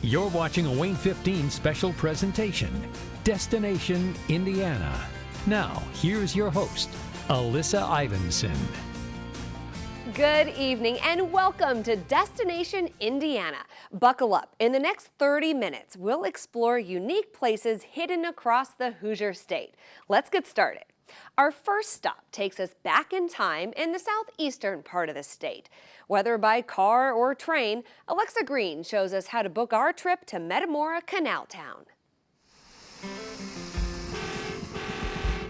You're watching a Wayne 15 special presentation, Destination Indiana. Now, here's your host, Alyssa Ivinson. Good evening and welcome to Destination Indiana. Buckle up. In the next 30 minutes, we'll explore unique places hidden across the Hoosier State. Let's get started. Our first stop takes us back in time in the southeastern part of the state. Whether by car or train, Alexa Green shows us how to book our trip to Metamora Canal Town.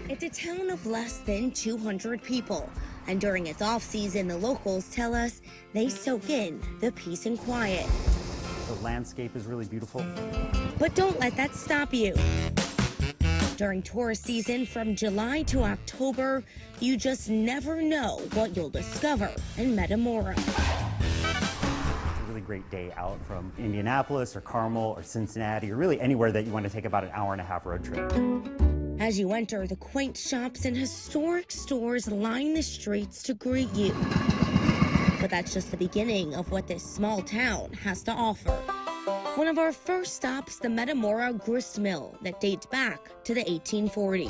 It's a town of less than 200 people, and during its off-season, the locals tell us they soak in the peace and quiet. The landscape is really beautiful. But don't let that stop you. During tourist season from July to October, you just never know what you'll discover in Metamora. It's a really great day out from Indianapolis or Carmel or Cincinnati or really anywhere that you want to take about an hour-and-a-half road trip. As you enter, the quaint shops and historic stores line the streets to greet you. But that's just the beginning of what this small town has to offer. One of our first stops, the Metamora Grist Mill, that dates back to the 1840s.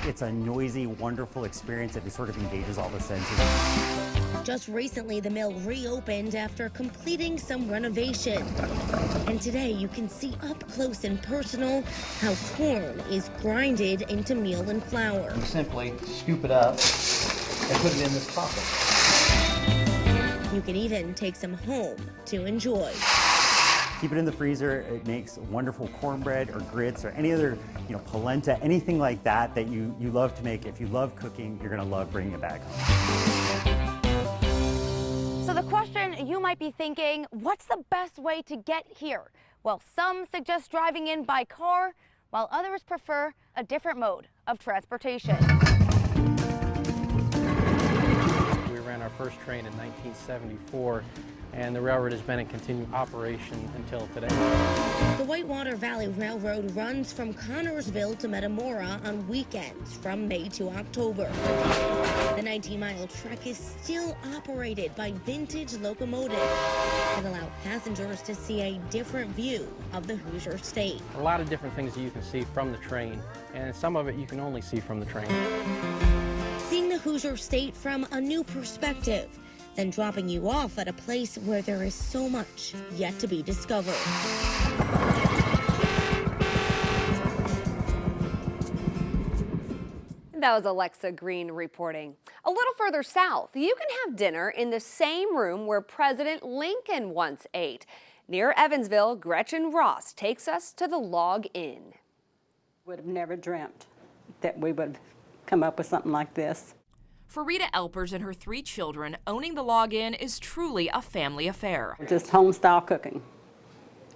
It's a noisy, wonderful experience that sort of engages all the senses. Just recently, the mill reopened after completing some renovation. And today, you can see up close and personal how corn is grinded into meal and flour. You simply scoop it up and put it in this pocket. You can even take some home to enjoy. Keep it in the freezer. It makes wonderful cornbread or grits or any other, polenta, anything like that that you love to make. If you love cooking, you're gonna love bringing it back home. So the question you might be thinking, what's the best way to get here? Well, some suggest driving in by car, while others prefer a different mode of transportation. We ran our first train in 1974, and the railroad has been in continued operation until today. The Whitewater Valley Railroad runs from Connorsville to Metamora on weekends from May to October. The 19-mile trek is still operated by vintage locomotives that allow passengers to see a different view of the Hoosier State. A lot of different things that you can see from the train, and some of it you can only see from the train. Seeing the Hoosier State from a new perspective, then dropping you off at a place where there is so much yet to be discovered. That was Alexa Green reporting. A little further south, you can have dinner in the same room where President Lincoln once ate. Near Evansville, Gretchen Ross takes us to the Log Inn. Would have never dreamt that we would come up with something like this. For Rita Elpers and her 3 children, owning the Log Inn is truly a family affair. Just home-style cooking.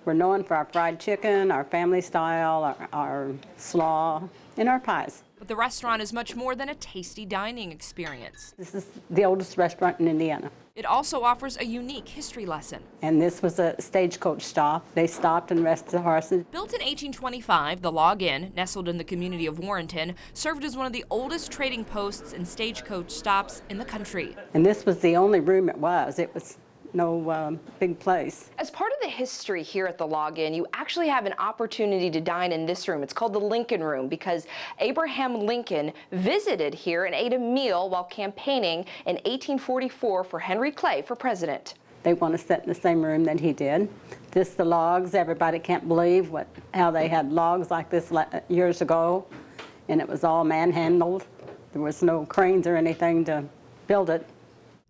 We're known for our fried chicken, our family style, our slaw, and our pies. But the restaurant is much more than a tasty dining experience. This is the oldest restaurant in Indiana. It also offers a unique history lesson. And this was a stagecoach stop. They stopped and rested the horses. Built in 1825, the Log Inn, nestled in the community of Warrenton, served as one of the oldest trading posts and stagecoach stops in the country. And this was the only room it was. It was no big place. As part of the history here at the Log Inn, you actually have an opportunity to dine in this room. It's called the Lincoln Room because Abraham Lincoln visited here and ate a meal while campaigning in 1844 for Henry Clay for president. They want to sit in the same room that he did. This, the logs, everybody can't believe how they had logs like this years ago, and it was all manhandled. There was no cranes or anything to build it.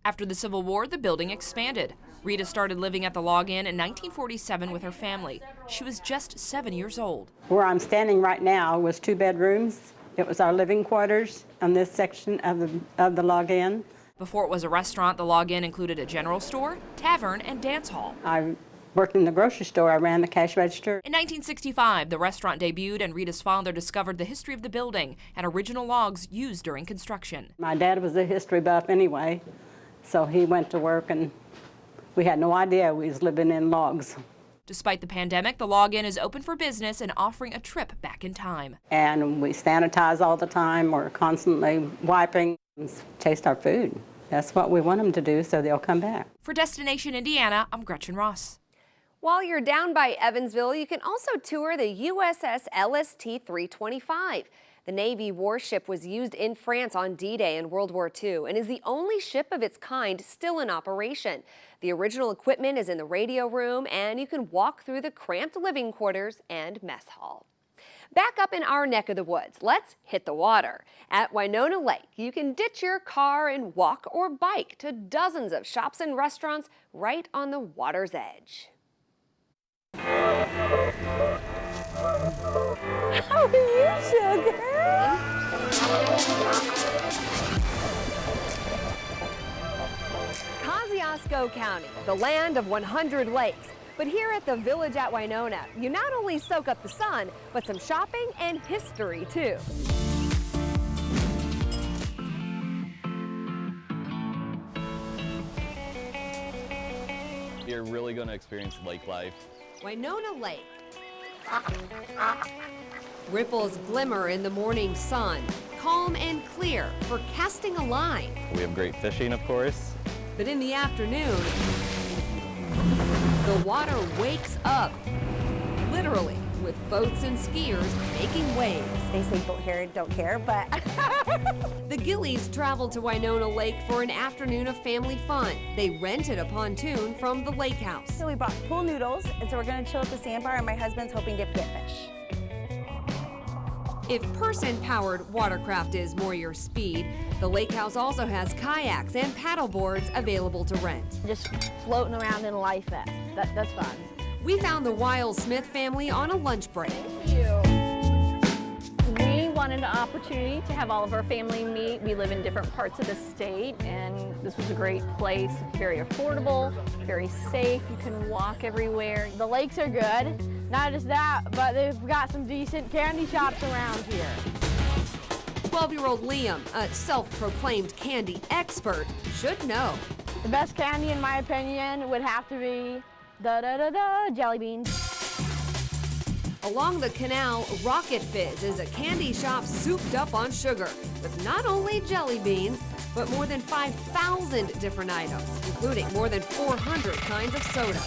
After the Civil War, the building expanded. Rita started living at the Log Inn in 1947 with her family. She was just 7 years old. Where I'm standing right now was 2 bedrooms. It was our living quarters on this section of the Log Inn. Before it was a restaurant, the Log Inn included a general store, tavern, and dance hall. I worked in the grocery store. I ran the cash register. In 1965, the restaurant debuted, and Rita's father discovered the history of the building and original logs used during construction. My dad was a history buff anyway. So he went to work, and we had no idea we was living in logs. Despite the pandemic, the Log Inn is open for business and offering a trip back in time. And we sanitize all the time. We're constantly wiping. Taste our food. That's what we want them to do, so they'll come back. For Destination Indiana, I'm Gretchen Ross. While you're down by Evansville, you can also tour the USS LST-325. The Navy warship was used in France on D-Day in World War II and is the only ship of its kind still in operation. The original equipment is in the radio room, and you can walk through the cramped living quarters and mess hall. Back up in our neck of the woods, let's hit the water. At Winona Lake, you can ditch your car and walk or bike to dozens of shops and restaurants right on the water's edge. How are you, sugar? Kosciuszko County, the land of 100 lakes. But here at the Village at Winona, you not only soak up the sun, but some shopping and history too. You're really going to experience lake life. Winona Lake. Ripples glimmer in the morning sun, calm and clear for casting a line. We have great fishing, of course. But in the afternoon, the water wakes up, literally, with boats and skiers making waves. They say boat hair don't care, but... The Gillies traveled to Winona Lake for an afternoon of family fun. They rented a pontoon from the lake house. So we bought pool noodles, and so we're gonna chill at the sandbar, and my husband's hoping to get fish. If person-powered watercraft is more your speed, the lake house also has kayaks and paddle boards available to rent. Just floating around in a life vest. That's fun. We found the Wiles Smith family on a lunch break. We wanted an opportunity to have all of our family meet. We live in different parts of the state, and this was a great place. Very affordable, very safe. You can walk everywhere. The lakes are good. Not just that, but they've got some decent candy shops around here. 12-year-old Liam, a self-proclaimed candy expert, should know. The best candy, in my opinion, would have to be jelly beans. Along the canal, Rocket Fizz is a candy shop souped up on sugar with not only jelly beans, but more than 5,000 different items, including more than 400 kinds of soda.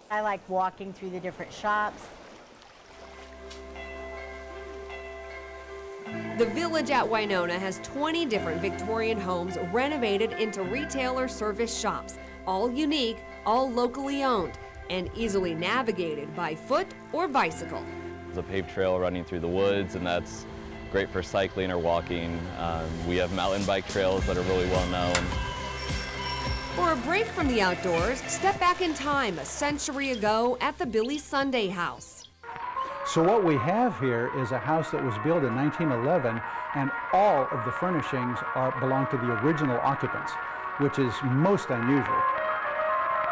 I like walking through the different shops. The Village at Winona has 20 different Victorian homes renovated into retailer service shops, all unique, all locally owned, and easily navigated by foot or bicycle. There's a paved trail running through the woods, and that's great for cycling or walking. We have mountain bike trails that are really well known. For a break from the outdoors, step back in time a century ago at the Billy Sunday House. So what we have here is a house that was built in 1911, and all of the furnishings belong to the original occupants, which is most unusual.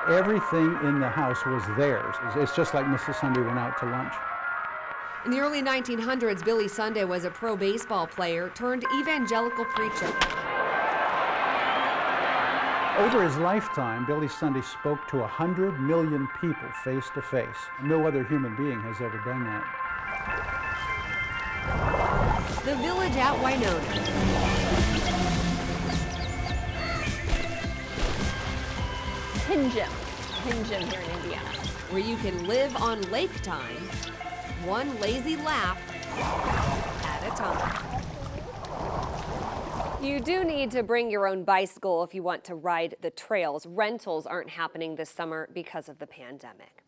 Everything in the house was theirs. It's just like Mrs. Sunday went out to lunch. In the early 1900s, Billy Sunday was a pro baseball player turned evangelical preacher. Over his lifetime, Billy Sunday spoke to 100 million people face to face. No other human being has ever done that. The Village at Winona. Tin Gym here in Indiana. Where you can live on lake time, one lazy lap at a time. You do need to bring your own bicycle if you want to ride the trails. Rentals aren't happening this summer because of the pandemic.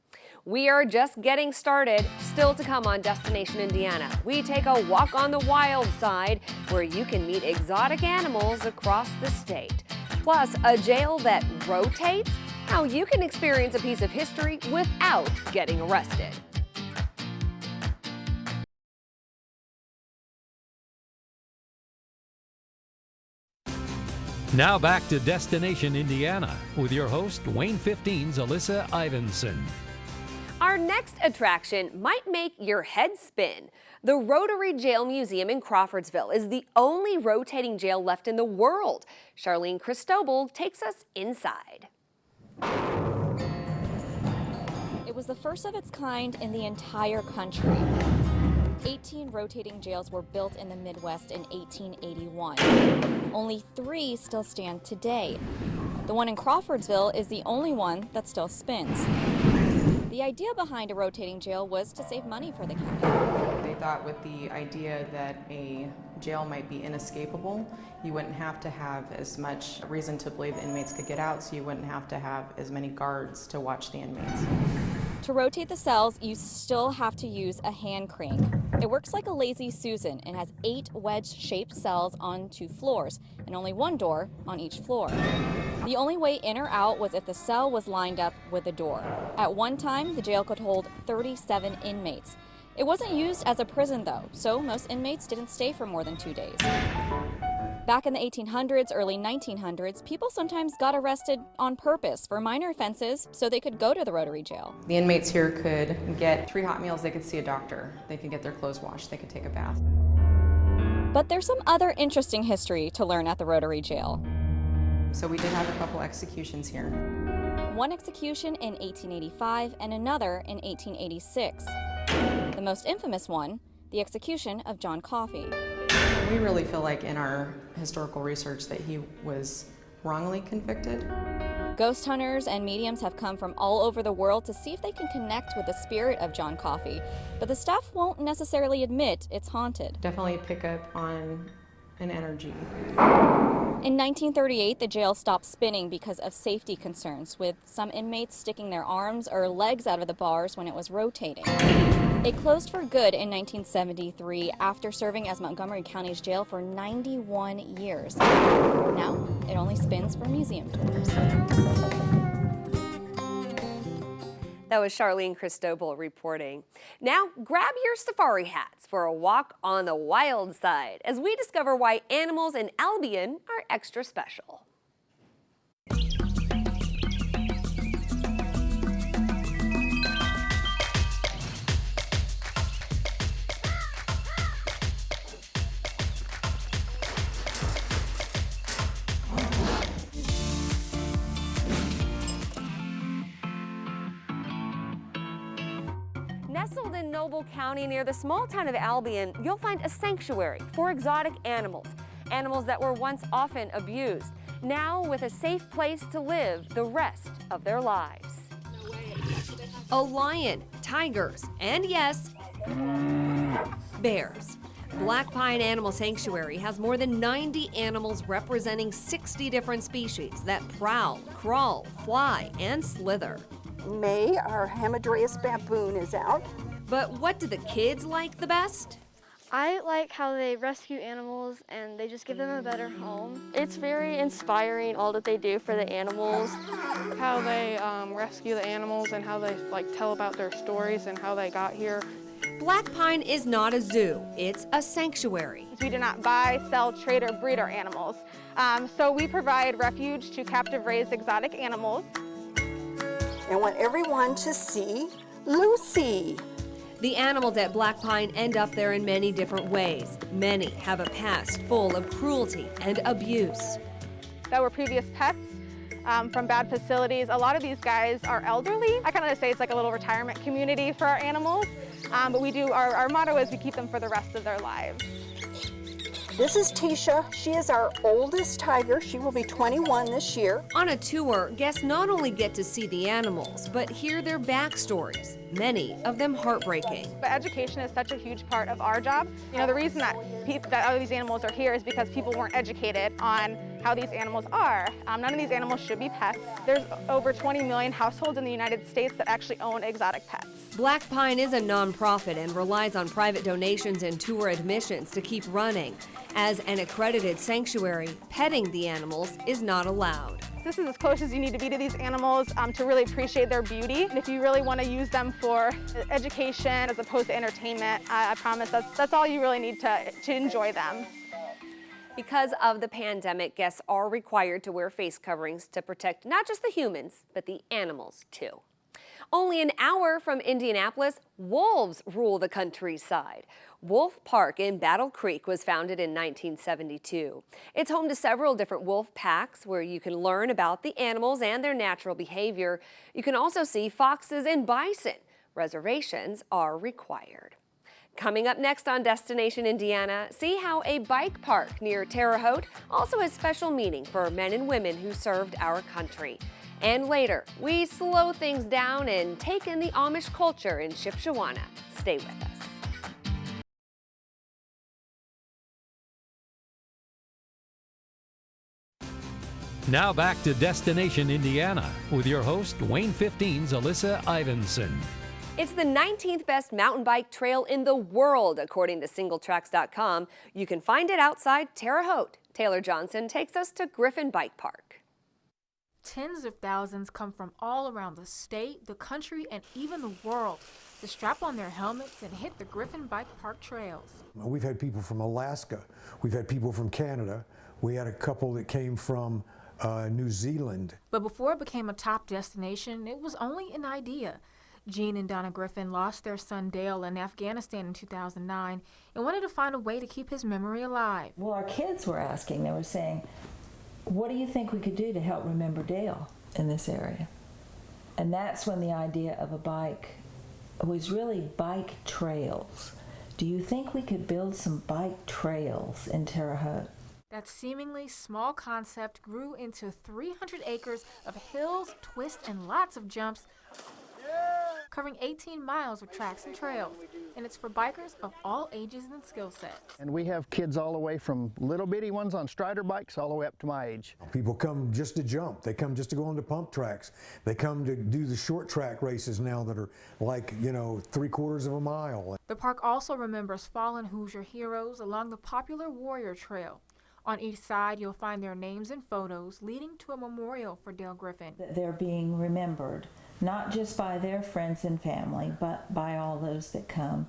We are just getting started. Still to come on Destination Indiana, we take a walk on the wild side where you can meet exotic animals across the state. Plus, a jail that rotates, how you can experience a piece of history without getting arrested. Now back to Destination Indiana with your host, Wayne 15's Alyssa Ivinson. Our next attraction might make your head spin. The Rotary Jail Museum in Crawfordsville is the only rotating jail left in the world. Charlene Cristobal takes us inside. It was the first of its kind in the entire country. 18 rotating jails were built in the Midwest in 1881. Only 3 still stand today. The one in Crawfordsville is the only one that still spins. The idea behind a rotating jail was to save money for the county. They thought with the idea that a jail might be inescapable, you wouldn't have to have as much reason to believe the inmates could get out, so you wouldn't have to have as many guards to watch the inmates. To rotate the cells, you still have to use a hand crank. It works like a Lazy Susan and has 8 wedge-shaped cells on 2 floors and only 1 door on each floor. The only way in or out was if the cell was lined up with a door. At one time, the jail could hold 37 inmates. It wasn't used as a prison though, so most inmates didn't stay for more than 2 days. Back in the 1800s, early 1900s, people sometimes got arrested on purpose for minor offenses so they could go to the Rotary Jail. The inmates here could get 3 hot meals, they could see a doctor, they could get their clothes washed, they could take a bath. But there's some other interesting history to learn at the Rotary Jail. So we did have a couple executions here. One execution in 1885 and another in 1886. The most infamous one, the execution of John Coffey. We really feel like in our historical research that he was wrongly convicted. Ghost hunters and mediums have come from all over the world to see if they can connect with the spirit of John Coffey, but the staff won't necessarily admit it's haunted. Definitely pick up on an energy. In 1938, the jail stopped spinning because of safety concerns, with some inmates sticking their arms or legs out of the bars when it was rotating. It closed for good in 1973 after serving as Montgomery County's jail for 91 years. Now, it only spins for museum tours. That was Charlene Cristobal reporting. Now, grab your safari hats for a walk on the wild side as we discover why animals in Albion are extra special. Nestled in Noble County near the small town of Albion, you'll find a sanctuary for exotic animals. Animals that were once often abused, now with a safe place to live the rest of their lives. A lion, tigers, and yes, bears. Black Pine Animal Sanctuary has more than 90 animals representing 60 different species that prowl, crawl, fly, and slither. May, our Hamadryas baboon, is out. But what do the kids like the best? I like how they rescue animals and they just give them a better home. It's very inspiring, all that they do for the animals. How they rescue the animals and how they tell about their stories and how they got here. Black Pine is not a zoo, it's a sanctuary. We do not buy, sell, trade, or breed our animals. So we provide refuge to captive raised exotic animals. I want everyone to see Lucy. The animals at Black Pine end up there in many different ways. Many have a past full of cruelty and abuse. That were previous pets from bad facilities. A lot of these guys are elderly. I kind of say it's like a little retirement community for our animals. But we do, our motto is we keep them for the rest of their lives. This is Tisha. She is our oldest tiger. She will be 21 this year. On a tour, guests not only get to see the animals, but hear their backstories, many of them heartbreaking. But education is such a huge part of our job. You know, the reason that all these animals are here is because people weren't educated on how these animals are. None of these animals should be pets. There's over 20 million households in the United States that actually own exotic pets. Black Pine is a nonprofit and relies on private donations and tour admissions to keep running. As an accredited sanctuary, petting the animals is not allowed. This is as close as you need to be to these animals to really appreciate their beauty. And if you really want to use them for education as opposed to entertainment, I promise that's all you really need to enjoy them. Because of the pandemic, guests are required to wear face coverings to protect not just the humans, but the animals too. Only an hour from Indianapolis, wolves rule the countryside. Wolf Park in Battle Creek was founded in 1972. It's home to several different wolf packs where you can learn about the animals and their natural behavior. You can also see foxes and bison. Reservations are required. Coming up next on Destination Indiana, see how a bike park near Terre Haute also has special meaning for men and women who served our country. And later, we slow things down and take in the Amish culture in Shipshewana. Stay with us. Now back to Destination Indiana with your host, Wayne 15's Alyssa Ivinson. It's the 19th best mountain bike trail in the world, according to singletracks.com. You can find it outside Terre Haute. Taylor Johnson takes us to Griffin Bike Park. Tens of thousands come from all around the state, the country, and even the world to strap on their helmets and hit the Griffin Bike Park trails. We've had people from Alaska. We've had people from Canada. We had a couple that came from New Zealand. But before it became a top destination, it was only an idea. Jean and Donna Griffin lost their son Dale in Afghanistan in 2009 and wanted to find a way to keep his memory alive. Well, our kids were asking, they were saying, what do you think we could do to help remember Dale in this area? And that's when the idea of a bike was really bike trails. Do you think we could build some bike trails in Terre Haute? That seemingly small concept grew into 300 acres of hills, twists, and lots of jumps, covering 18 miles of tracks and trails. And it's for bikers of all ages and skill sets. And we have kids all the way from little bitty ones on Strider bikes all the way up to my age. People come just to jump. They come just to go on the pump tracks. They come to do the short track races now that are like, 3/4 of a mile. The park also remembers fallen Hoosier heroes along the popular Warrior Trail. On each side, you'll find their names and photos leading to a memorial for Dale Griffin. They're being remembered, not just by their friends and family, but by all those that come.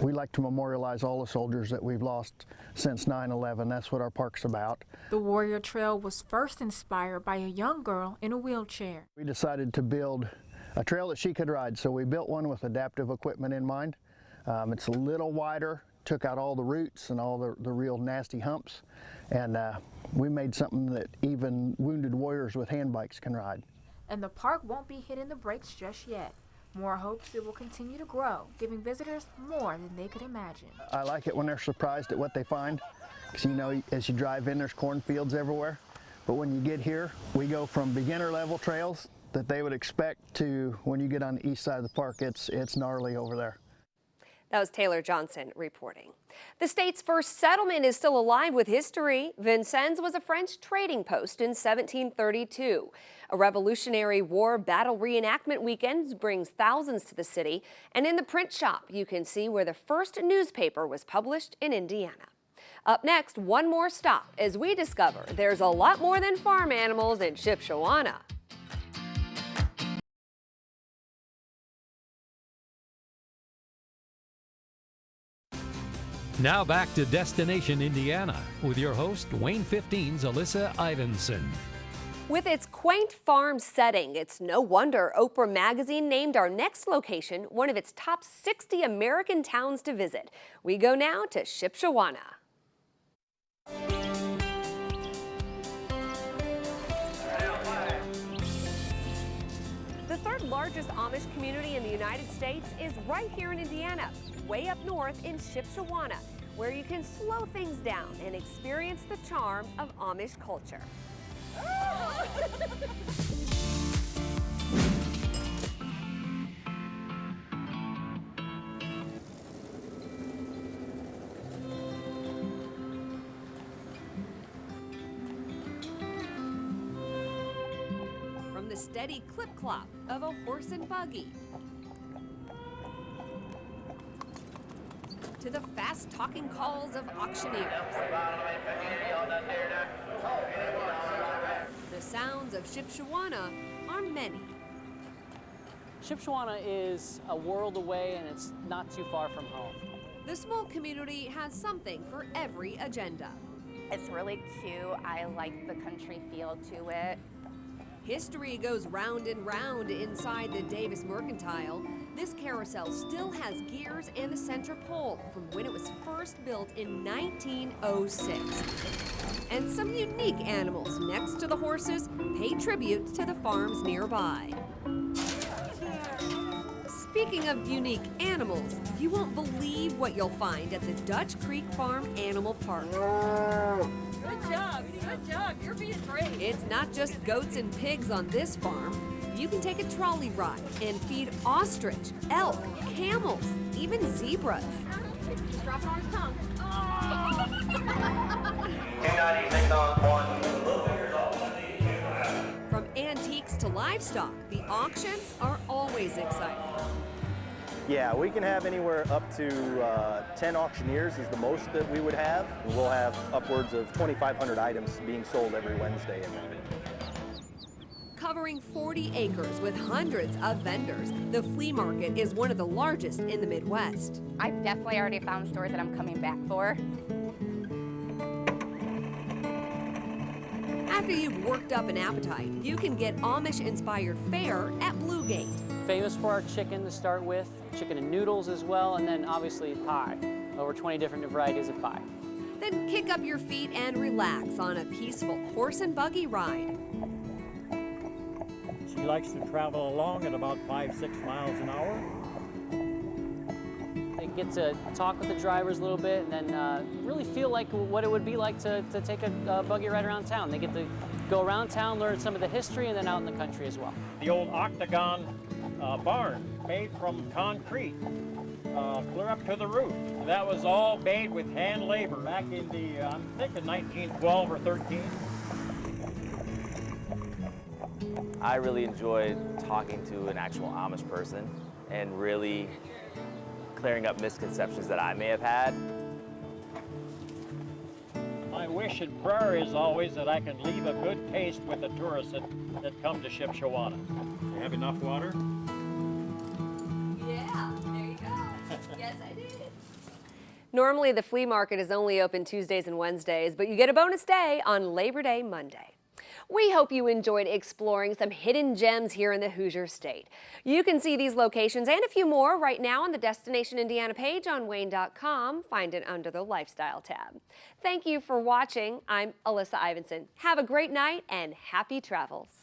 We like to memorialize all the soldiers that we've lost since 9/11. That's what our park's about. The Warrior Trail was first inspired by a young girl in a wheelchair. We decided to build a trail that she could ride, so we built one with adaptive equipment in mind. It's a little wider, took out all the roots and all the real nasty humps, and we made something that even wounded warriors with hand bikes can ride. And the park won't be hitting the brakes just yet. Moore hopes it will continue to grow, giving visitors more than they could imagine. I like it when they're surprised at what they find, because as you drive in, there's cornfields everywhere. But when you get here, we go from beginner level trails that they would expect to when you get on the east side of the park, it's gnarly over there. That was Taylor Johnson reporting. The state's first settlement is still alive with history. Vincennes was a French trading post in 1732. A Revolutionary War battle reenactment weekend brings thousands to the city. And in the print shop, you can see where the first newspaper was published in Indiana. Up next, one more stop as we discover there's a lot more than farm animals in Shipshewana. Now back to Destination Indiana with your host, Wayne 15's Alyssa Ivinson. With its quaint farm setting, it's no wonder Oprah Magazine named our next location one of its top 60 American towns to visit. We go now to Shipshewana. The third largest Amish community in the United States is right here in Indiana, way up north in Shipshewana, where you can slow things down and experience the charm of Amish culture. From the steady clip-clop of a horse and buggy to the fast-talking calls of auctioneers, the sounds of Shipshewana are many. Shipshewana is a world away and it's not too far from home. The small community has something for every agenda. It's really cute. I like the country feel to it. History goes round and round inside the Davis Mercantile. This carousel still has gears and a center pole from when it was first built in 1906. And some unique animals next to the horses pay tribute to the farms nearby. Speaking of unique animals, you won't believe what you'll find at the Dutch Creek Farm Animal Park. Good job, you're being great. It's not just goats and pigs on this farm. You can take a trolley ride and feed ostrich, elk, camels, even zebras. Just drop it on his tongue. From antiques to livestock, the auctions are always exciting. Yeah, we can have anywhere up to 10 auctioneers is the most that we would have. We'll have upwards of 2,500 items being sold every Wednesday. Covering 40 acres with hundreds of vendors, the flea market is one of the largest in the Midwest. I've definitely already found stores that I'm coming back for. After you've worked up an appetite, you can get Amish-inspired fare at Blue Gate. Famous for our chicken to start with, chicken and noodles as well, and then obviously pie. Over 20 different varieties of pie. Then kick up your feet and relax on a peaceful horse and buggy ride. She likes to travel along at about 5-6 miles an hour. They get to talk with the drivers a little bit and then really feel like what it would be like to take a buggy ride around town. They get to go around town, learn some of the history, and then out in the country as well. The old octagon barn made from concrete, clear up to the roof. That was all made with hand labor back in the, I'm thinking 1912 or 13. I really enjoyed talking to an actual Amish person and really clearing up misconceptions that I may have had. My wish and prayer is always that I can leave a good taste with the tourists that come to Shipshewana. You have enough water? Yeah, there you go. Yes, I did. Normally, the flea market is only open Tuesdays and Wednesdays, but you get a bonus day on Labor Day Monday. We hope you enjoyed exploring some hidden gems here in the Hoosier State. You can see these locations and a few more right now on the Destination Indiana page on WANE.com. Find it under the Lifestyle tab. Thank you for watching. I'm Alyssa Ivinson. Have a great night and happy travels.